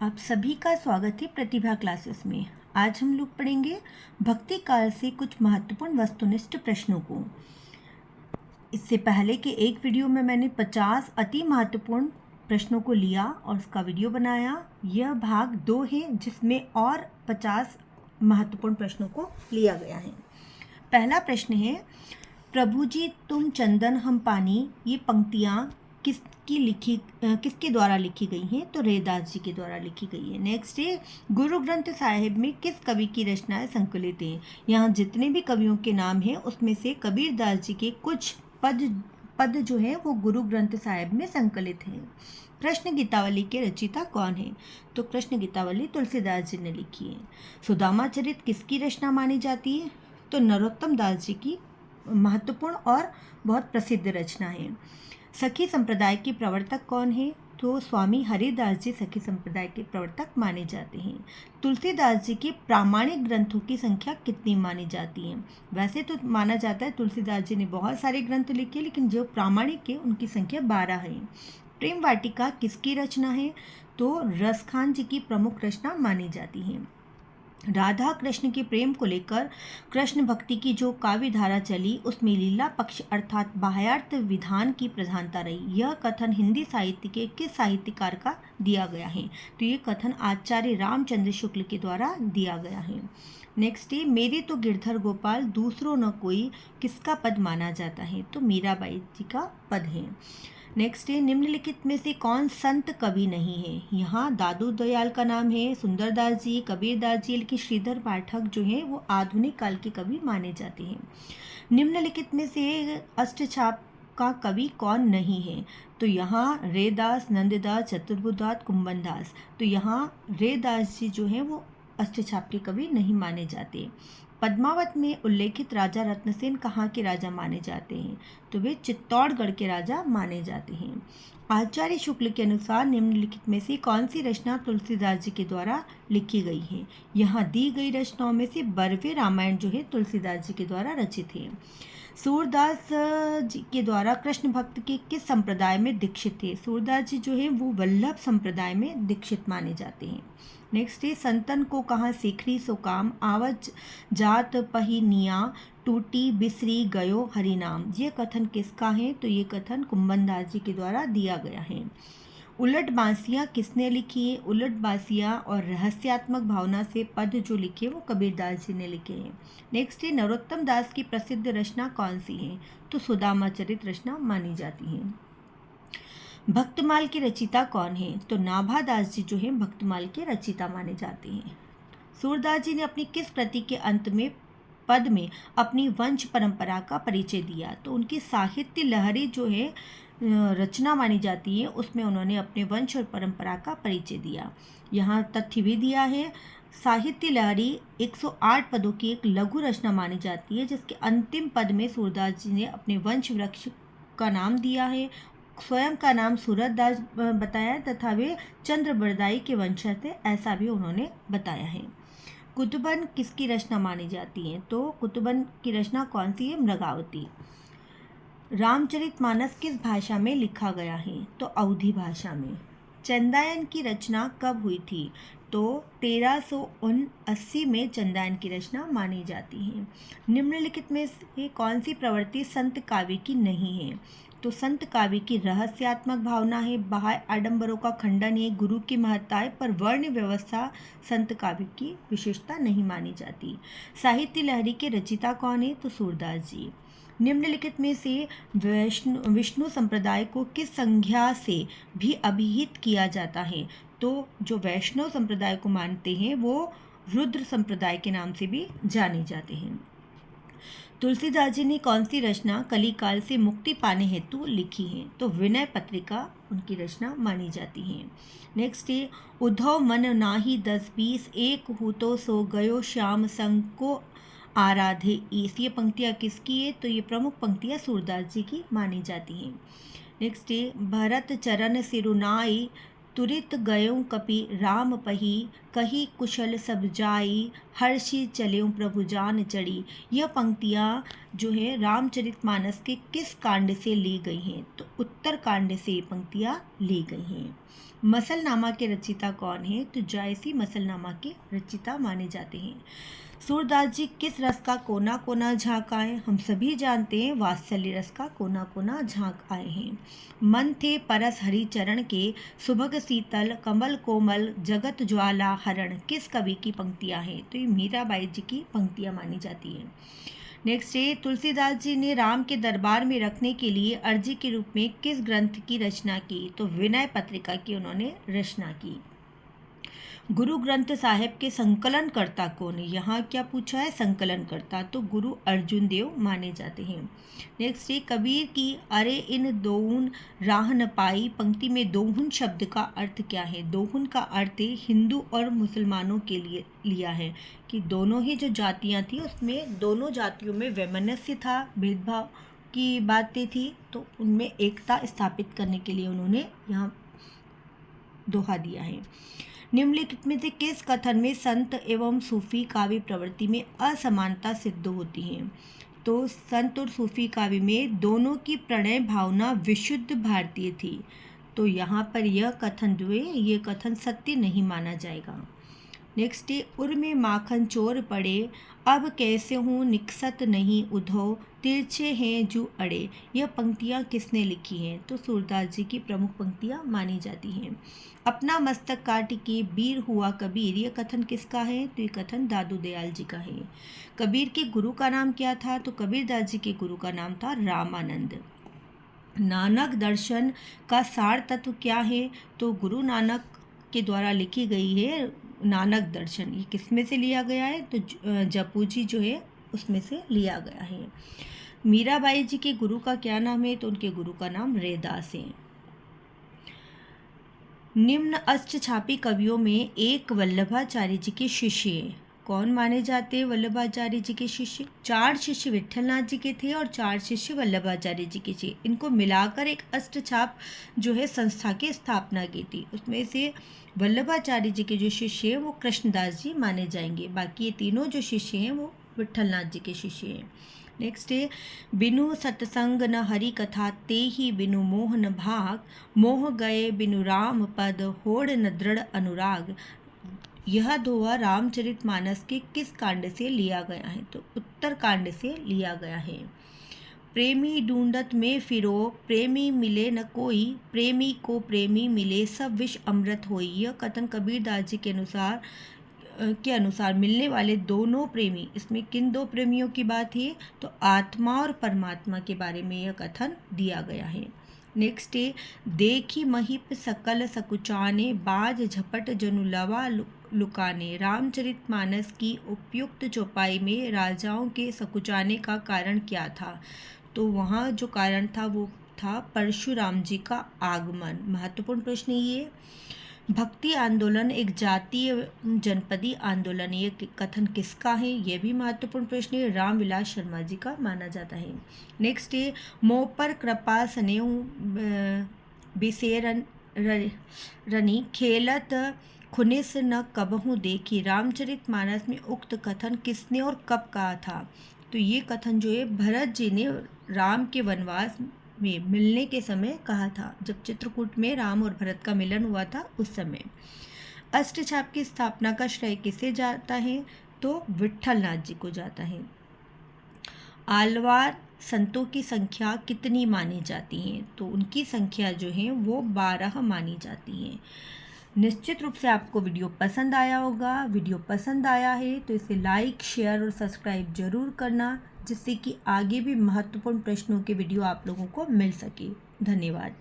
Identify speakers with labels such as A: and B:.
A: आप सभी का स्वागत है प्रतिभा क्लासेस में। आज हम लोग पढ़ेंगे भक्ति काल से कुछ महत्वपूर्ण वस्तुनिष्ठ प्रश्नों को। इससे पहले के एक वीडियो में मैंने 50 अति महत्वपूर्ण प्रश्नों को लिया और उसका वीडियो बनाया। यह भाग 2 है जिसमें और 50 महत्वपूर्ण प्रश्नों को लिया गया है। पहला प्रश्न है, प्रभु जी तुम चंदन हम पानी, ये पंक्तियाँ किसके द्वारा लिखी गई हैं? तो रैदास जी के द्वारा लिखी गई है। नेक्स्ट है, गुरु ग्रंथ साहिब में किस कवि की रचनाएं संकलित हैं? यहाँ जितने भी कवियों के नाम हैं उसमें से कबीरदास जी के कुछ पद जो है वो गुरु ग्रंथ साहिब में संकलित हैं। कृष्ण गीतावली के रचयिता कौन है? तो कृष्ण गीतावली तुलसीदास जी ने लिखी है। सुदामा चरित किसकी रचना मानी जाती है? तो नरोत्तम दास जी की महत्वपूर्ण और बहुत प्रसिद्ध रचना है। सखी संप्रदाय के प्रवर्तक कौन है? तो स्वामी हरिदास जी सखी संप्रदाय के प्रवर्तक माने जाते हैं। तुलसीदास जी के प्रामाणिक ग्रंथों की संख्या कितनी मानी जाती है? वैसे तो माना जाता है तुलसीदास जी ने बहुत सारे ग्रंथ लिखे, लेकिन जो प्रामाणिक है उनकी संख्या 12 है। प्रेम वाटिका किसकी रचना है? तो रसखान जी की प्रमुख रचना मानी जाती है। राधा कृष्ण के प्रेम को लेकर कृष्ण भक्ति की जो काव्य धारा चली उसमें लीला पक्ष अर्थात बाह्यार्थ विधान की प्रधानता रही। यह कथन हिंदी साहित्य के किस साहित्यकार का दिया गया है? तो ये कथन आचार्य रामचंद्र शुक्ल के द्वारा दिया गया है। नेक्स्ट है, मेरे तो गिरधर गोपाल दूसरों न कोई, किसका पद माना जाता है? तो मीराबाई जी का पद है। नेक्स्ट है, निम्नलिखित में से कौन संत कवि नहीं है? यहाँ दादू दयाल का नाम है, सुंदरदास जी, कबीरदास जी, लेकिन श्रीधर पाठक जो है वो आधुनिक काल के कवि माने जाते हैं। निम्नलिखित में से अष्टछाप का कवि कौन नहीं है? तो यहाँ रैदास, नंददास, चतुर्बुदास, कुंभनदास। तो यहाँ रैदास जी जो है वो अष्टछाप के कवि नहीं माने जाते। पद्मावत में उल्लेखित राजा रत्नसेन कहाँ के राजा माने जाते हैं? तो वे चित्तौड़गढ़ के राजा माने जाते हैं। आचार्य शुक्ल के अनुसार निम्नलिखित में से कौन सी रचना तुलसीदास जी के द्वारा लिखी गई है? यहाँ दी गई रचनाओं में से बरवे रामायण जो है तुलसीदास जी के द्वारा रचित है। सूरदास जी के द्वारा कृष्ण भक्त के किस संप्रदाय में दीक्षित थे? सूरदास जी जो है वो वल्लभ संप्रदाय में दीक्षित माने जाते हैं। नेक्स्ट है, संतन को कहाँ सीखरी सो काम, आवज जात पही निया, टूटी बिसरी गयो हरिनाम। ये कथन किसका है? तो ये कथन कुंभनदास जी के द्वारा दिया गया है। उलट बांसियाँ किसने लिखी है? उलट बांसियाँ और रहस्यात्मक भावना से पद जो लिखे वो कबीरदास जी ने लिखे हैं। नेक्स्ट है, नरोत्तम दास की प्रसिद्ध रचना कौन सी है? तो सुदामा चरित रचना मानी जाती है। भक्तमाल के रचयिता कौन है? तो नाभादास जी जो है भक्तमाल के रचयिता माने जाते हैं। सूरदास जी ने अपनी किस कृति के अंत में पद में अपनी वंश परंपरा का परिचय दिया? तो उनकी साहित्य लहरी जो है रचना मानी जाती है, उसमें उन्होंने अपने वंश और परंपरा का परिचय दिया। यहाँ तथ्य भी दिया है, साहित्य लहरी 108 पदों की एक लघु रचना मानी जाती है, जिसके अंतिम पद में सूरदास जी ने अपने वंश वृक्ष का नाम दिया है, स्वयं का नाम सूरदास बताया तथा वे चंद्र बरदाई के वंशज थे, ऐसा भी उन्होंने बताया है। कुतुबन किसकी रचना मानी जाती है? तो कुतुबन की रचना कौन सी है? मृगावती। रामचरितमानस किस भाषा में लिखा गया है? तो अवधी भाषा में। चंदायन की रचना कब हुई थी? तो 1379 में चंदायन की रचना मानी जाती है। निम्नलिखित में से कौन सी प्रवृत्ति संत काव्य की नहीं है? तो संत काव्य की रहस्यात्मक भावना है, बाह्य आडंबरों का खंडन है, गुरु की महत्ता है, पर वर्ण व्यवस्था संत काव्य की विशेषता नहीं मानी जाती। साहित्य लहरी के रचयिता कौन है? तो सूरदास जी। निम्नलिखित में से विष्णु संप्रदाय को किस संज्ञा से भी अभिहित किया जाता है? तो जो वैष्णव संप्रदाय को मानते हैं वो रुद्र संप्रदाय के नाम से भी जाने जाते हैं। तुलसीदास जी ने कौन सी रचना कलिकाल से मुक्ति पाने हेतु लिखी है? तो विनय पत्रिका उनकी रचना मानी जाती है। नेक्स्ट है, उद्धव मन नाही 10-20, एक हूँ तो सो गयो श्याम संग को आराधे ईस। ये पंक्तियाँ किसकी है? तो ये प्रमुख पंक्तियाँ सूरदास जी की मानी जाती हैं। नेक्स्ट है, भरत चरण सिरुनाई तुरित गयों कपि राम पही, कही कुशल सब जाई, हर्षि चल्यों प्रभु जान चढ़ी। यह पंक्तियाँ जो है रामचरितमानस के किस कांड से ली गई हैं? तो उत्तर कांड से ये पंक्तियाँ ली गई हैं। मसलनामा के रचिता कौन है? तो जायसी मसलनामा के रचिता माने जाते हैं। सूरदास जी किस रस का कोना कोना झांक आए? हम सभी जानते हैं वात्सल्य रस का कोना कोना झांक आए हैं। मन थे परस हरि चरण के, सुभग शीतल कमल कोमल, जगत ज्वाला हरण किस कवि की पंक्तियां हैं? तो ये मीराबाई जी की पंक्तियां मानी जाती हैं। नेक्स्ट है तुलसीदास जी ने राम के दरबार में रखने के लिए अर्जी के रूप में किस ग्रंथ की रचना की? तो विनय पत्रिका की उन्होंने रचना की। गुरु ग्रंथ साहिब के संकलन कर्ता कौन है? यहाँ क्या पूछा है? संकलन कर्ता, तो गुरु अर्जुन देव माने जाते हैं। नेक्स्ट है कबीर की अरे इन दोहुन राह न पाई पंक्ति में दोहुन शब्द का अर्थ क्या है? दोहुन का अर्थ हिंदू और मुसलमानों के लिए लिया है कि दोनों ही जो जातियाँ थी उसमें दोनों जातियों में वैमनस्य था, भेदभाव की बातें थी, तो उनमें एकता स्थापित करने के लिए उन्होंने यहाँ दोहा दिया है। निम्नलिखित में से किस कथन में संत एवं सूफी काव्य प्रवृत्ति में असमानता सिद्ध होती है? तो संत और सूफी काव्य में दोनों की प्रणय भावना विशुद्ध भारतीय थी, तो यहाँ पर यह कथन जो है ये कथन सत्य नहीं माना जाएगा। नेक्स्ट है उर में माखन चोर पड़े, अब कैसे हूँ निकसत नहीं उधो, तिरछे हैं जू अड़े। यह पंक्तियाँ किसने लिखी हैं? तो सूरदास जी की प्रमुख पंक्तियाँ मानी जाती हैं। अपना मस्तक काट के वीर हुआ कबीर, यह कथन किसका है? तो ये कथन दादू दयाल जी का है। कबीर के गुरु का नाम क्या था? तो कबीरदास जी के गुरु का नाम था रामानंद। नानक दर्शन का सार तत्व क्या है? तो गुरु नानक के द्वारा लिखी गई है नानक दर्शन। ये किस में से लिया गया है? तो जपू जी जो है उसमें से लिया गया है। मीराबाई जी के गुरु का क्या नाम है? तो उनके गुरु का नाम रैदास है। निम्न अष्टछापी कवियों में एक वल्लभाचार्य जी के शिष्य हैं। कौन माने जाते हैं वल्लभाचार्य जी के शिष्य? 4 शिष्य विट्ठलनाथ जी के थे और 4 शिष्य वल्लभाचार्य जी के थे। इनको मिलाकर एक अष्टछाप जो है संस्था की स्थापना की थी। उसमें से वल्लभाचार्य जी के जो शिष्य हैं वो कृष्णदास जी माने जाएंगे। बाकी ये तीनों जो शिष्य हैं वो विट्ठलनाथ जी के शिष्य हैं। नेक्स्ट है बिनु सत्संग न हरि कथा, ते ही बिनु मोह न भाग, मोह गए बिनु राम पद, होड़ न दृढ़ अनुराग। यह दोहा रामचरितमानस के किस कांड से लिया गया है? तो उत्तर कांड से लिया गया है। प्रेमी ढूंढत में फिरो, प्रेमी मिले न कोई, प्रेमी को प्रेमी मिले, सब विष अमृत होई। यह कथन कबीरदास जी के अनुसार मिलने वाले दोनों प्रेमी, इसमें किन 2 प्रेमियों की बात है? तो आत्मा और परमात्मा के बारे में यह कथन दिया गया है। नेक्स्ट है देखी महिप सकल सकुचाने, बाज झपट जनु लवा लुकाने। रामचरितमानस की उपयुक्त चौपाई में राजाओं के सकुचाने का कारण क्या था? तो वहाँ जो कारण था वो था परशुराम जी का आगमन। महत्वपूर्ण प्रश्न ये। भक्ति आंदोलन एक जातीय जनपदी आंदोलन, ये कथन किसका है? ये भी महत्वपूर्ण प्रश्न है। रामविलास शर्मा जी का माना जाता है। नेक्स्ट है मोह पर कृपा स्नेह बिसेरन रनी, खेलत खुनिस न कबहू देखी। रामचरितमानस में उक्त कथन किसने और कब कहा था? तो ये कथन जो है भरत जी ने राम के वनवास में मिलने के समय कहा था, जब चित्रकूट में राम और भरत का मिलन हुआ था उस समय। अष्टछाप की स्थापना का श्रेय किसे जाता है? तो विट्ठलनाथ जी को जाता है। आलवार संतों की संख्या कितनी मानी जाती है? तो उनकी संख्या जो है वो 12 मानी जाती है। निश्चित रूप से आपको वीडियो पसंद आया होगा। वीडियो पसंद आया है तो इसे लाइक, शेयर और सब्सक्राइब जरूर करना, जिससे कि आगे भी महत्वपूर्ण प्रश्नों के वीडियो आप लोगों को मिल सके। धन्यवाद।